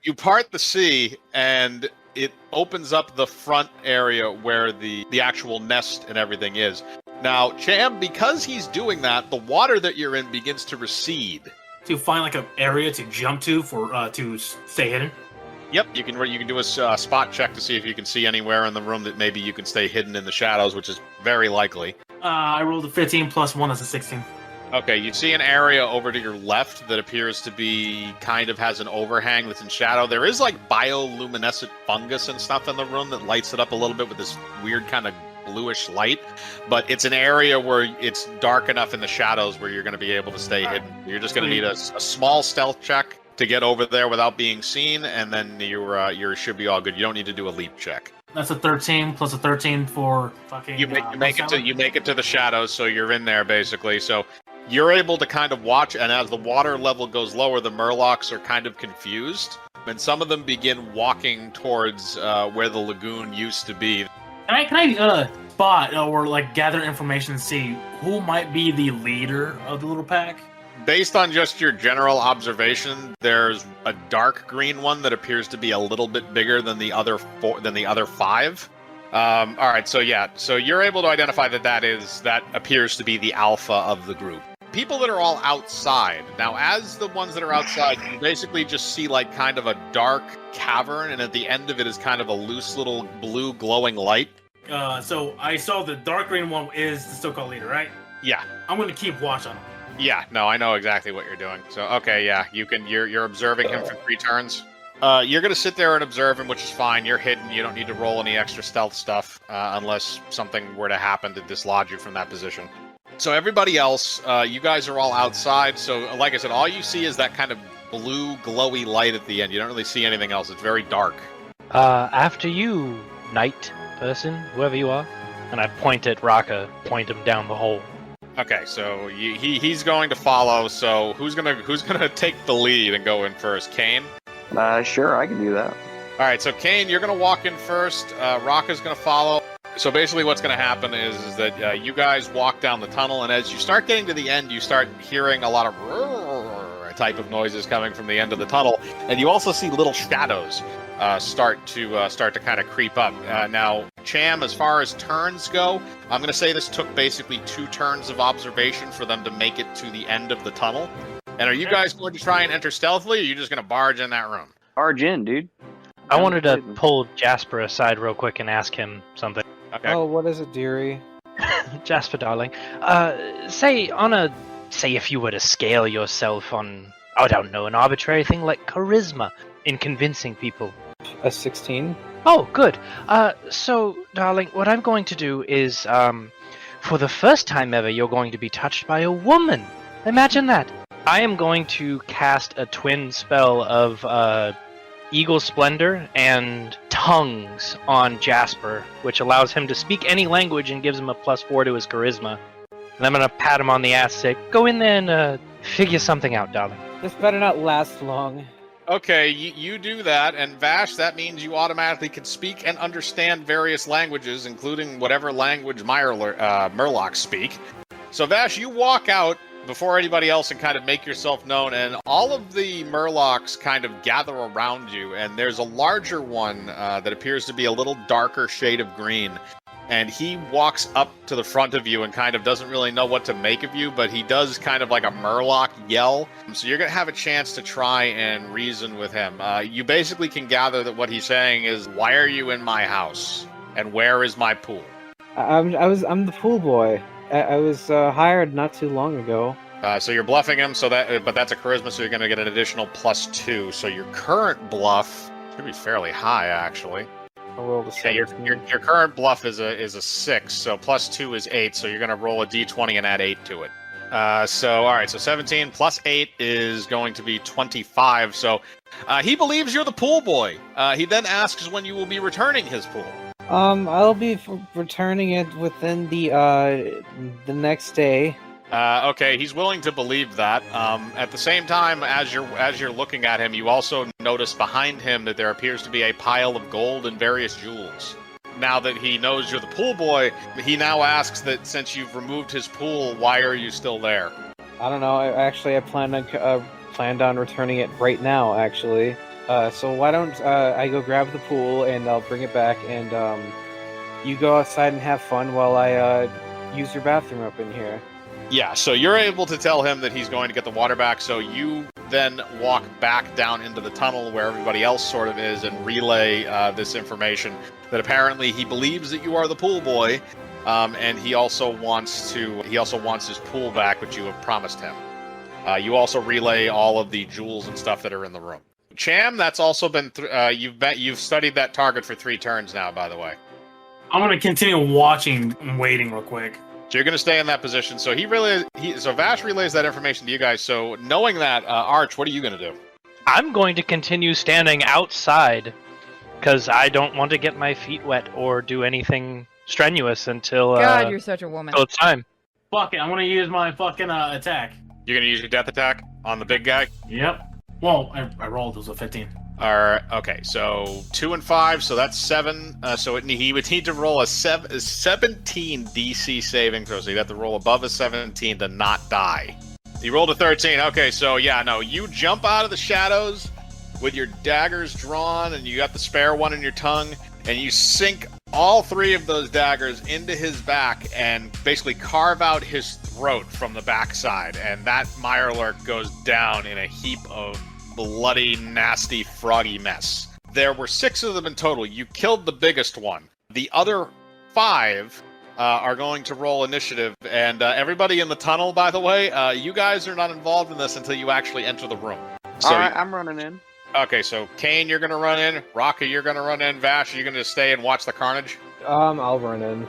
You part the sea, and it opens up the front area where the actual nest and everything is. Now, Cham, because he's doing that, the water that you're in begins to recede. To find like an area to jump to for to stay hidden. Yep, you can do a spot check to see if you can see anywhere in the room that maybe you can stay hidden in the shadows, which is very likely. I rolled a 15 plus 1, that's a 16. Okay, you see an area over to your left that appears to be kind of has an overhang that's in shadow. There is like bioluminescent fungus and stuff in the room that lights it up a little bit with this weird kind of bluish light, but it's an area where it's dark enough in the shadows where you're going to be able to stay hidden. You're just going to need a small stealth check to get over there without being seen, and then you should be all good. You don't need to do a leap check. That's a 13 plus a 13 for fucking. You make it to the shadows, so you're in there basically. So you're able to kind of watch, and as the water level goes lower, the Murlocs are kind of confused, and some of them begin walking towards where the lagoon used to be. Can I spot or like gather information and see who might be the leader of the little pack? Based on just your general observation, there's a dark green one that appears to be a little bit bigger than the other five. All right, so you're able to identify that appears to be the alpha of the group. People that are all outside. Now, as the ones that are outside, you basically just see like kind of a dark cavern, and at the end of it is kind of a loose little blue glowing light. So I saw the dark green one is the so-called leader, right? Yeah. I'm going to keep watch on him. Yeah, no, I know exactly what you're doing. So, okay, yeah, you're observing him for 3 turns. You're going to sit there and observe him, which is fine. You're hidden. You don't need to roll any extra stealth stuff unless something were to happen to dislodge you from that position. So everybody else, you guys are all outside. So, like I said, all you see is that kind of blue, glowy light at the end. You don't really see anything else. It's very dark. After you, night person, whoever you are. And I point at Raka, point him down the hole. Okay, so he's going to follow. So who's gonna take the lead and go in first? Kane? Sure, I can do that. All right, so Kane, you're gonna walk in first. Raka's gonna follow. So basically, what's gonna happen is that you guys walk down the tunnel, and as you start getting to the end, you start hearing a lot of type of noises coming from the end of the tunnel, and you also see little shadows start to kind of creep up. Now, Cham, as far as turns go, I'm going to say this took basically 2 turns of observation for them to make it to the end of the tunnel. And are you guys going to try and enter stealthily, or are you just going to barge in that room? Barge in, dude. I wanted to pull Jasper aside real quick and ask him something. Okay. Oh, what is it, dearie? Jasper, darling. Say if you were to scale yourself on, I don't know, an arbitrary thing like charisma in convincing people. A 16? Oh, good. So, darling, what I'm going to do is, for the first time ever, you're going to be touched by a woman. Imagine that. I am going to cast a twin spell of Eagle Splendor and Tongues on Jasper, which allows him to speak any language and gives him a +4 to his charisma. And I'm going to pat him on the ass, say, go in there and figure something out, darling. This better not last long. Okay, you do that, and Vash, that means you automatically can speak and understand various languages, including whatever language Murlocs speak. So Vash, you walk out before anybody else and kind of make yourself known, and all of the Murlocs kind of gather around you, and there's a larger one that appears to be a little darker shade of green. And he walks up to the front of you and kind of doesn't really know what to make of you, but he does kind of like a Murloc yell. So you're going to have a chance to try and reason with him. You basically can gather that what he's saying is, why are you in my house? And where is my pool? I'm the pool boy. I was hired not too long ago. So you're bluffing him, but that's a charisma, so you're going to get an additional +2. So your current bluff should be fairly high, actually. I rolled a 17. Your current bluff is a 6, so +2 is 8, so you're going to roll a d20 and add 8 to it. So 17 plus 8 is going to be 25, so he believes you're the pool boy. He then asks when you will be returning his pool. I'll be returning it within the next day. Okay, he's willing to believe that. At the same time, as you're looking at him, you also notice behind him that there appears to be a pile of gold and various jewels. Now that he knows you're the pool boy, he now asks that since you've removed his pool, why are you still there? I don't know. I planned on returning it right now. Actually. So why don't I go grab the pool and I'll bring it back, and you go outside and have fun while I use your bathroom up in here. Yeah, so you're able to tell him that he's going to get the water back, so you then walk back down into the tunnel where everybody else sort of is and relay this information that apparently he believes that you are the pool boy, and he also wants his pool back, which you have promised him. You also relay all of the jewels and stuff that are in the room. Cham, that's also been you've studied that target for 3 turns now, by the way. I'm gonna continue watching and waiting real quick. So you're going to stay in that position. So so Vash relays that information to you guys. So knowing that, Arch, what are you going to do? I'm going to continue standing outside because I don't want to get my feet wet or do anything strenuous until God, you're such a woman. until it's time. Fuck it, I'm gonna use my fucking attack. You're going to use your death attack on the big guy? Yep. Well, I rolled. It was a 15. Alright, okay, so 2 and 5, so that's 7. So he would need to roll a 17 DC saving throw, so you'd have to roll above a 17 to not die. He rolled a 13. Okay, so yeah, no, you jump out of the shadows with your daggers drawn, and you got the spare one in your tongue, and you sink all 3 of those daggers into his back and basically carve out his throat from the backside, and that Murloc goes down in a heap of bloody, nasty, froggy mess. There were 6 of them in total. You killed the biggest one. The other 5 are going to roll initiative, and everybody in the tunnel, by the way, you guys are not involved in this until you actually enter the room. So, Alright, I'm running in. Okay, so Kane, you're going to run in. Raka, you're going to run in. Vash, you're going to stay and watch the carnage? I'll run in.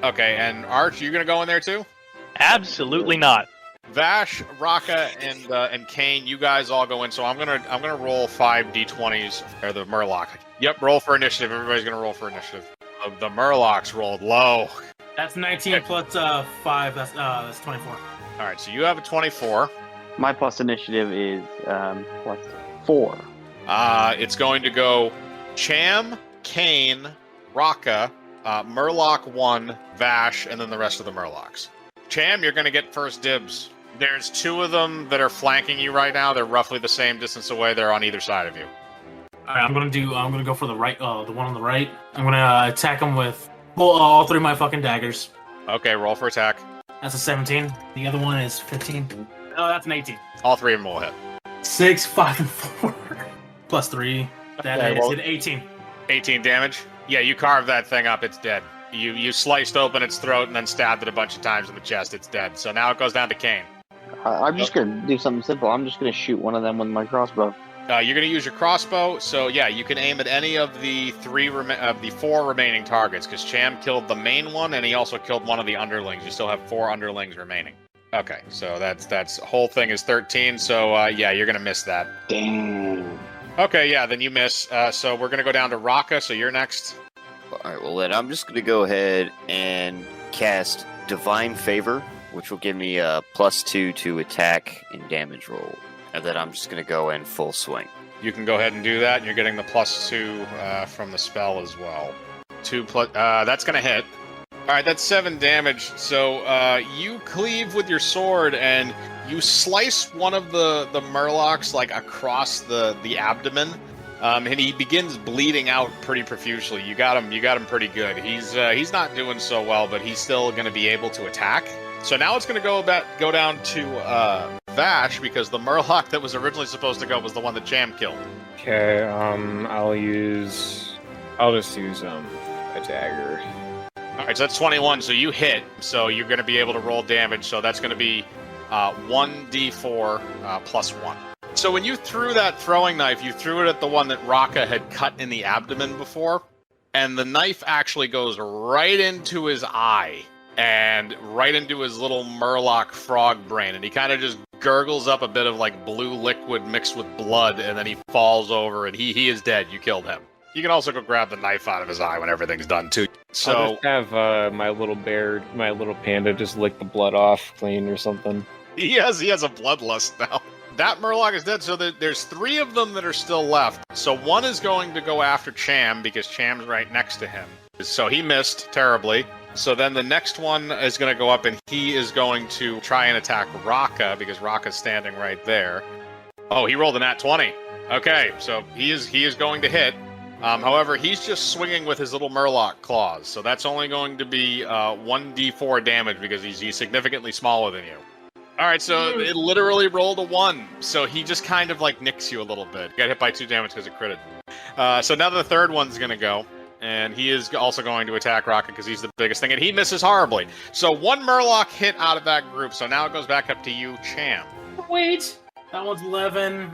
Okay, and Arch, you're going to go in there too? Absolutely not. Vash, Raka, and Kane, you guys all go in. So I'm gonna roll 5 d20s for the Murloc. Yep, roll for initiative. Everybody's gonna roll for initiative. The Murlocs rolled low. That's 19 plus 5. That's 24. All right, so you have a 24. My plus initiative is plus 4. It's going to go Cham, Kane, Raka, Murloc 1, Vash, and then the rest of the Murlocs. Cham, you're gonna get first dibs. There's 2 of them that are flanking you right now. They're roughly the same distance away. They're on either side of you. All right, I'm gonna go for the right, the one on the right. I'm gonna attack him with all 3 of my fucking daggers. Okay, roll for attack. That's a 17. The other one is 15. Oh, that's an 18. All 3 of them will hit. 6, 5, and 4. Plus 3. That Okay, is well- an 18. 18 damage? Yeah, you carved that thing up. It's dead. You sliced open its throat and then stabbed it a bunch of times in the chest. It's dead. So now it goes down to Kane. I'm just gonna do something simple. I'm just gonna shoot one of them with my crossbow. You're going to use your crossbow. So yeah, you can aim at any of the 4 remaining targets, because Cham killed the main one and he also killed one of the underlings. You still have 4 underlings remaining. Okay, so that's whole thing is 13. So yeah, you're going to miss that. Damn. Okay, yeah, then you miss. So we're going to go down to Raka. So you're next. Alright, well then I'm just going to go ahead and cast Divine Favor, which will give me a +2 to attack and damage roll. And then I'm just going to go in full swing. You can go ahead and do that, and you're getting the +2 from the spell as well. 2 plus, that's going to hit. Alright, that's 7 damage. So you cleave with your sword, and you slice one of the Murlocs like across the abdomen. And he begins bleeding out pretty profusely. You got him pretty good. He's not doing so well, but he's still going to be able to attack. So now it's going to go down to Vash, because the Murloc that was originally supposed to go was the one that Cham killed. Okay, I'll just use a dagger. All right, so that's 21. So you hit. So you're going to be able to roll damage. So that's going to be 1d4 plus 1. So when you threw that throwing knife, you threw it at the one that Raka had cut in the abdomen before, and the knife actually goes right into his eye and right into his little Murloc frog brain, and he kind of just gurgles up a bit of like blue liquid mixed with blood, and then he falls over, and he is dead. You killed him. You can also go grab the knife out of his eye when everything's done too. So I'll just have my little panda just lick the blood off clean or something. he has a bloodlust now. That Murloc is dead, so there's 3 of them that are still left. So one is going to go after Cham, because Cham's right next to him. So he missed terribly. So then the next one is going to go up, and he is going to try and attack Raka, because Raka's standing right there. Oh, he rolled a nat 20. Okay, so he is going to hit. However, he's just swinging with his little Murloc claws, so that's only going to be 1d4 damage because he's significantly smaller than you. All right, so it literally rolled a 1, so he just kind of like nicks you a little bit. You got hit by 2 damage because it critted. So now the third one's going to go, and he is also going to attack Rocket because he's the biggest thing, and he misses horribly. So 1 Murloc hit out of that group, so now it goes back up to you, Cham. Wait. That one's 11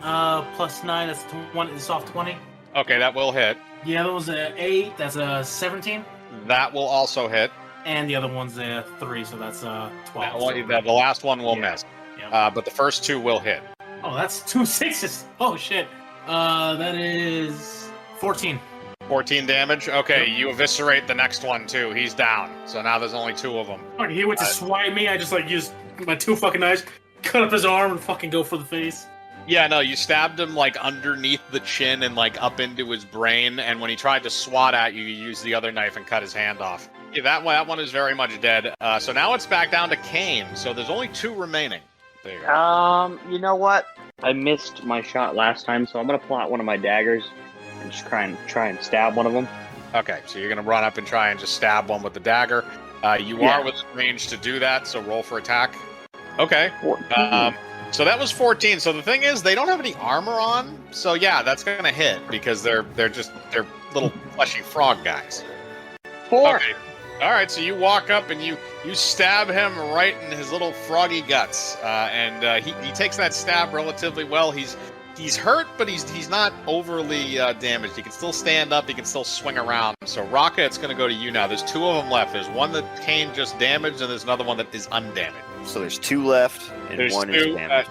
plus 9. That's 20. It's off 20. Okay, that will hit. The other one's a 8. That's a 17. That will also hit. And the other one's a 3, so that's 12. The last one will miss. Yeah. But the first 2 will hit. Oh, that's 2 6s. Oh, shit. That is 14. 14 damage? Okay, you eviscerate the next one, too. He's down. So now there's only 2 of them. Okay, he went to swipe me. I just, used my 2 fucking knives, cut up his arm, and fucking go for the face. Yeah, no, you stabbed him, underneath the chin and, up into his brain, and when he tried to swat at you, you used the other knife and cut his hand off. Yeah, that one is very much dead. So now it's back down to Kane, so there's only 2 remaining. There you go. You know what? I missed my shot last time, so I'm gonna pull out one of my daggers and just try and stab one of them. Okay, so you're gonna run up and try and just stab one with the dagger. You are within range to do that, so roll for attack. Okay. 14. So that was 14. So the thing is, they don't have any armor on. So yeah, that's gonna hit because they're little fleshy frog guys. 4. Okay. All right. So you walk up and you stab him right in his little froggy guts, and he takes that stab relatively well. He's hurt, but he's not overly damaged. He can still stand up. He can still swing around. So Raka, it's gonna go to you now. There's 2 of them left. There's one that Kane just damaged, and there's another one that is undamaged. So there's 2 left, and There's 1 2, is damaged.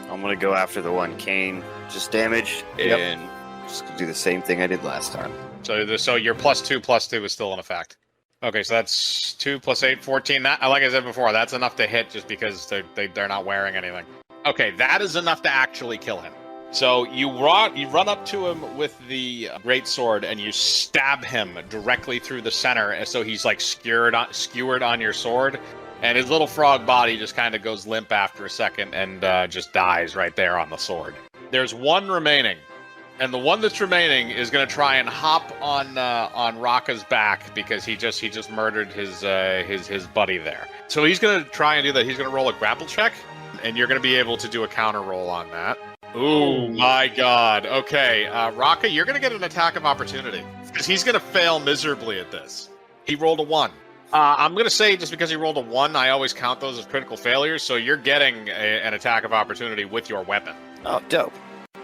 I'm going to go after the one Kane just damaged, and just do the same thing I did last time. So your +2 is still in effect. Okay, so that's 2 + 8, 14. That, like I said before, that's enough to hit just because they're not wearing anything. Okay, that is enough to actually kill him. So you run up to him with the greatsword and you stab him directly through the center, so he's skewered on your sword. And his little frog body just kind of goes limp after a second and just dies right there on the sword. There's 1 remaining, and the one that's remaining is going to try and hop on Raka's back because he just murdered his buddy there. So he's going to try and do that. He's going to roll a grapple check, and you're going to be able to do a counter roll on that. Ooh, my God. Okay, Raka, you're going to get an attack of opportunity because he's going to fail miserably at this. He rolled a 1. I'm going to say just because he rolled a 1, I always count those as critical failures, so you're getting an attack of opportunity with your weapon. Oh, dope.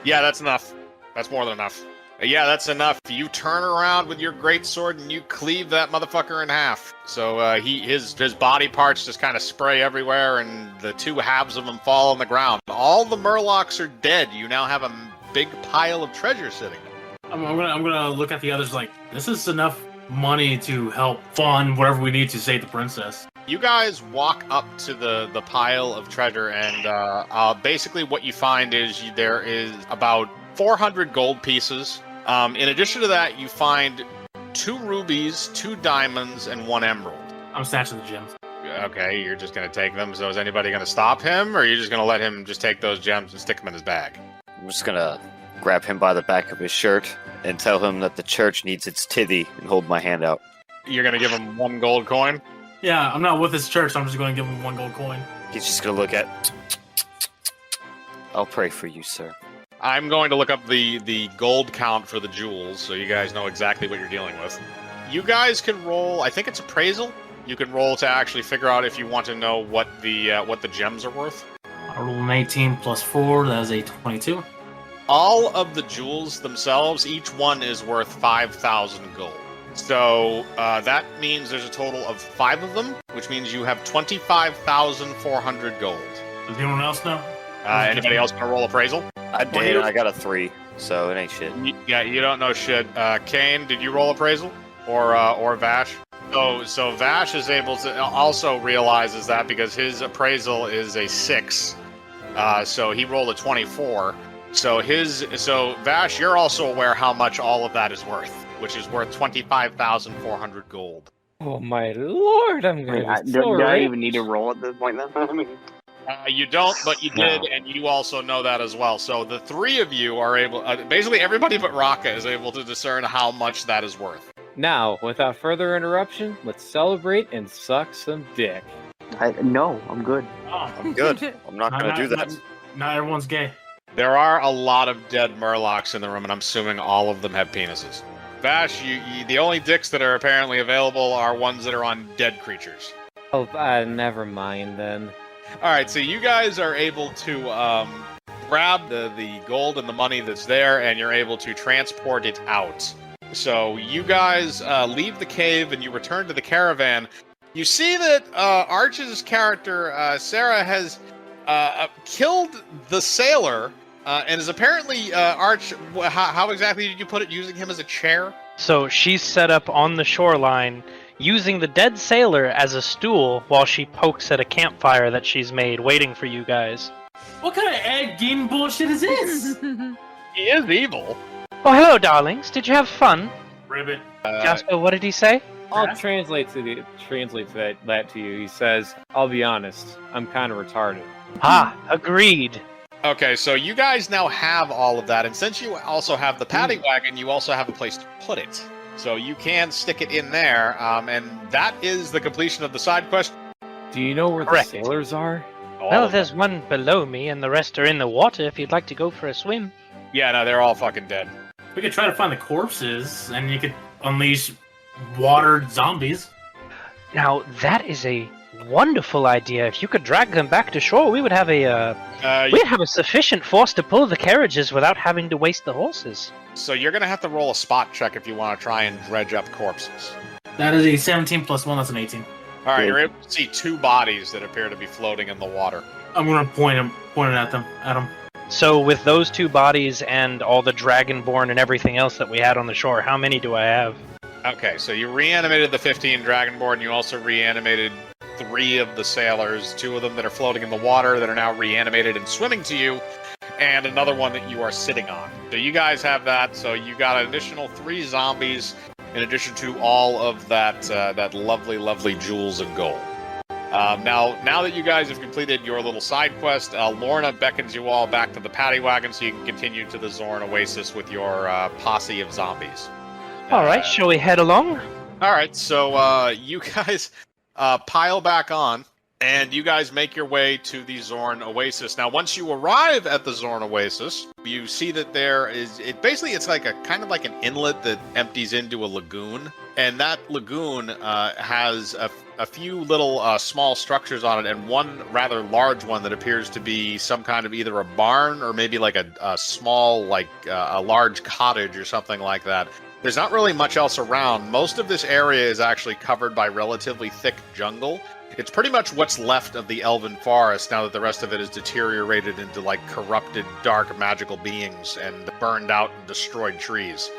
Yeah, that's enough. That's more than enough. Yeah, that's enough. You turn around with your greatsword and you cleave that motherfucker in half. So his body parts just kind of spray everywhere, and the 2 halves of him fall on the ground. All the Murlocs are dead. You now have a big pile of treasure sitting there. I'm gonna look at the others this is enough money to help fund whatever we need to save the princess. You guys walk up to the pile of treasure, and basically what you find is there is about 400 gold pieces. In addition to that, you find 2 rubies, 2 diamonds, and 1 emerald. I'm snatching the gems. Okay, you're just going to take them. So is anybody going to stop him, or are you just going to let him just take those gems and stick them in his bag? I'm just going to grab him by the back of his shirt and tell him that the church needs its tithy and hold my hand out. You're going to give him 1 gold coin? Yeah, I'm not with his church, so I'm just going to give him 1 gold coin. He's just going to look at... I'll pray for you, sir. I'm going to look up the gold count for the jewels, so you guys know exactly what you're dealing with. You guys can roll, I think it's appraisal. You can roll to actually figure out if you want to know what the gems are worth. I roll an 18 plus 4, that is a 22. All of the jewels themselves, each one is worth 5,000 gold. So that means there's a total of 5 of them, which means you have 25,400 gold. Does anyone else know? Anybody else want to roll appraisal? I did, and I got a 3, so it ain't shit. Yeah, you don't know shit. Kane, did you roll appraisal? Or Vash? So Vash is able to also realizes that because his appraisal is a 6. So he rolled a 24. So Vash, you're also aware how much all of that is worth, which is worth 25,400 gold. Oh my lord, I'm gonna be Do so I right. even need to roll at this point then? You don't, but you did, and you also know that as well. So the three of you are able, basically everybody but Raka is able to discern how much that is worth. Now, without further interruption, let's celebrate and suck some dick. No, I'm good. Oh, I'm good. I'm not going to do that. Not everyone's gay. There are a lot of dead Murlocs in the room, and I'm assuming all of them have penises. Vash, the only dicks that are apparently available are ones that are on dead creatures. Oh, never mind then. Alright, so you guys are able to grab the gold and the money that's there, and you're able to transport it out. So you guys leave the cave and you return to the caravan. You see that Arch's character, Sarah, has killed the sailor, and is apparently, Arch, how exactly did you put it, using him as a chair? So she's set up on the shoreline, using the dead sailor as a stool while she pokes at a campfire that she's made, waiting for you guys. What kind of Ed Gein bullshit is this? He is evil. Oh, hello, darlings. Did you have fun? Ribbit. Jasper, what did he say? I'll translate that to you. He says, "I'll be honest, I'm kind of retarded." Ah, agreed. Okay, so you guys now have all of that, and since you also have the paddy wagon, you also have a place to put it. So you can stick it in there, and that is the completion of the side quest. Do you know where Correct. the sailors are? Well, there's one below me, and the rest are in the water if you'd like to go for a swim. Yeah, no, they're all fucking dead. We could try to find the corpses, and you could unleash watered zombies. Now, that is a wonderful idea. If you could drag them back to shore, we would have we'd have a sufficient force to pull the carriages without having to waste the horses. So you're gonna have to roll a spot check if you want to try and dredge up corpses. That is a 17 plus 1, that's an 18. Alright, you're able to see two bodies that appear to be floating in the water. I'm gonna point it at them. So with those two bodies and all the dragonborn and everything else that we had on the shore, how many do I have? Okay, so you reanimated the 15 dragonborn, and you also reanimated 3 of the sailors, 2 of them that are floating in the water that are now reanimated and swimming to you, and another one that you are sitting on. So you guys have that, so you got an additional 3 zombies in addition to all of that lovely, lovely jewels and gold. Now that you guys have completed your little side quest, Lorna beckons you all back to the paddy wagon so you can continue to the Xorn Oasis with your posse of zombies. Alright, shall we head along? Alright, so you guys pile back on, and you guys make your way to the Xorn Oasis. Now, once you arrive at the Xorn Oasis, you see that there is, it's like a kind of like an inlet that empties into a lagoon, and that lagoon has a few little small structures on it, and one rather large one that appears to be some kind of either a barn or maybe like a small, like a large cottage or something like that. There's not really much else around. Most of this area is actually covered by relatively thick jungle. It's pretty much what's left of the elven forest now that the rest of it is deteriorated into like corrupted, dark, magical beings and burned out and destroyed trees.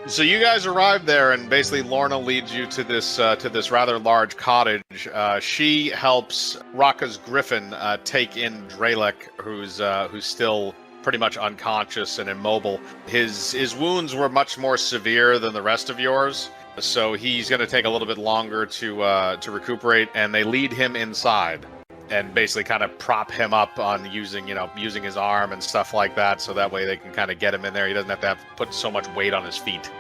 So you guys arrive there, and basically Lorna leads you to this rather large cottage. She helps Raka's griffin take in Dralek, who's still pretty much unconscious and immobile. His wounds were much more severe than the rest of yours, so he's going to take a little bit longer to recuperate. And they lead him inside and basically kind of prop him up on using his arm and stuff like that, so that way they can kind of get him in there. He doesn't have to put so much weight on his feet.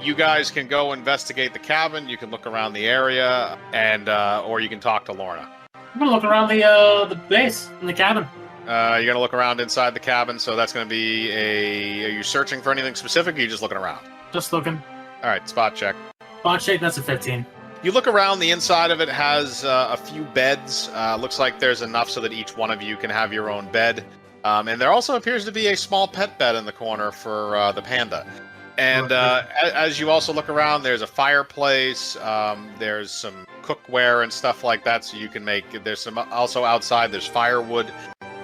You guys can go investigate the cabin. You can look around the area, and or you can talk to Lorna. I'm gonna look around the base in the cabin. You're going to look around inside the cabin, so that's going to be are you searching for anything specific, or are you just looking around? Just looking. Alright, spot check. Spot check, that's a 15. You look around, the inside of it has a few beds. Looks like there's enough so that each one of you can have your own bed. And there also appears to be a small pet bed in the corner for the panda. And as you also look around, there's a fireplace, there's some cookware and stuff like that, so you can there's some, also outside there's firewood.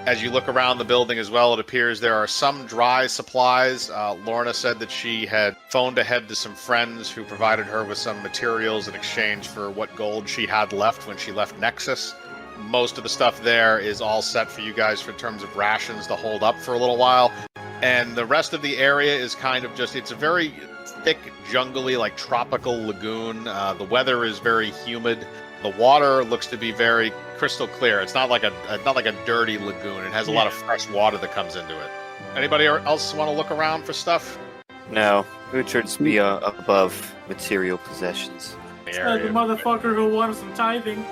As you look around the building as well, it appears there are some dry supplies. Lorna said that she had phoned ahead to some friends who provided her with some materials in exchange for what gold she had left when she left Nexus. Most of the stuff there is all set for you guys in terms of rations to hold up for a little while. and the rest of the area is kind of just, it's a very thick, jungly, like tropical lagoon. The weather is very humid. The water looks to be very crystal clear. It's not like a dirty lagoon. It has a lot of fresh water that comes into it. Anybody else want to look around for stuff? No, we try to be above material possessions. The motherfucker who wanted some tithing.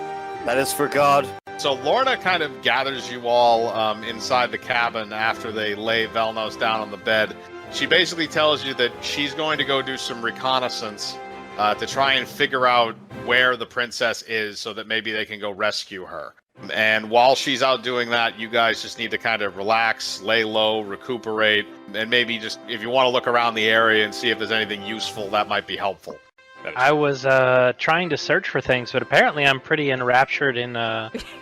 That is for God. So Lorna kind of gathers you all inside the cabin after they lay Velnos down on the bed. She basically tells you that she's going to go do some reconnaissance to try and figure out where the princess is so that maybe they can go rescue her. And while she's out doing that, you guys just need to kind of relax, lay low, recuperate, and maybe just, if you want to look around the area and see if there's anything useful, that might be helpful. I was trying to search for things, but apparently I'm pretty enraptured in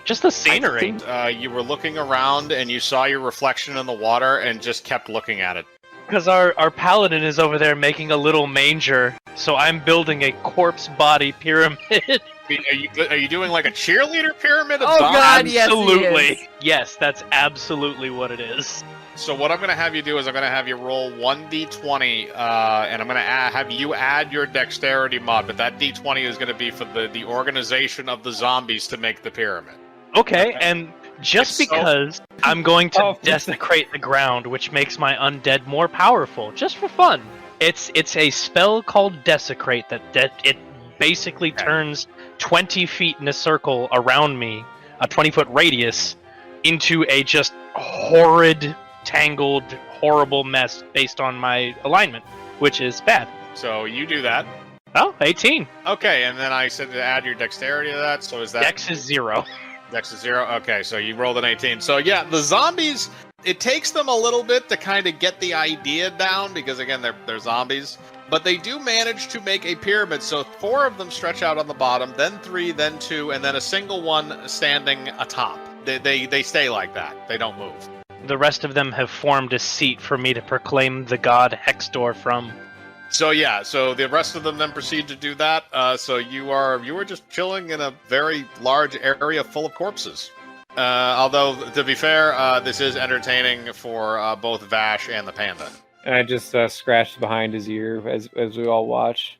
just the scenery. You were looking around and you saw your reflection in the water and just kept looking at it. Because our paladin is over there making a little manger, so I'm building a corpse body pyramid. Are you doing like a cheerleader pyramid of Oh zombies? God, yes, he Absolutely. is. Yes, that's absolutely what it is. So what I'm going to have you do is I'm going to have you roll 1d20, and I'm going to have you add your dexterity mod, but that d20 is going to be for the organization of the zombies to make the pyramid. Okay, and just because I'm going to Oh, desecrate the ground, which makes my undead more powerful, just for fun. It's a spell called Desecrate that it basically turns 20 feet in a circle around me, a 20-foot radius, into a just horrid, tangled, horrible mess based on my alignment, which is bad. So you do that. Oh, 18. Okay, and then I said to add your dexterity to that, so is that... Dex is 0. Dex is 0? Okay, so you rolled an 18. So yeah, the zombies, it takes them a little bit to kind of get the idea down, because again, they're zombies. But they do manage to make a pyramid, so 4 of them stretch out on the bottom, then 3, then 2, and then a single one standing atop. They stay like that. They don't move. The rest of them have formed a seat for me to proclaim the god Hexdor from. So yeah, so the rest of them then proceed to do that. So you were just chilling in a very large area full of corpses. Although, to be fair, this is entertaining for both Vash and the panda. And I just scratched behind his ear as we all watch.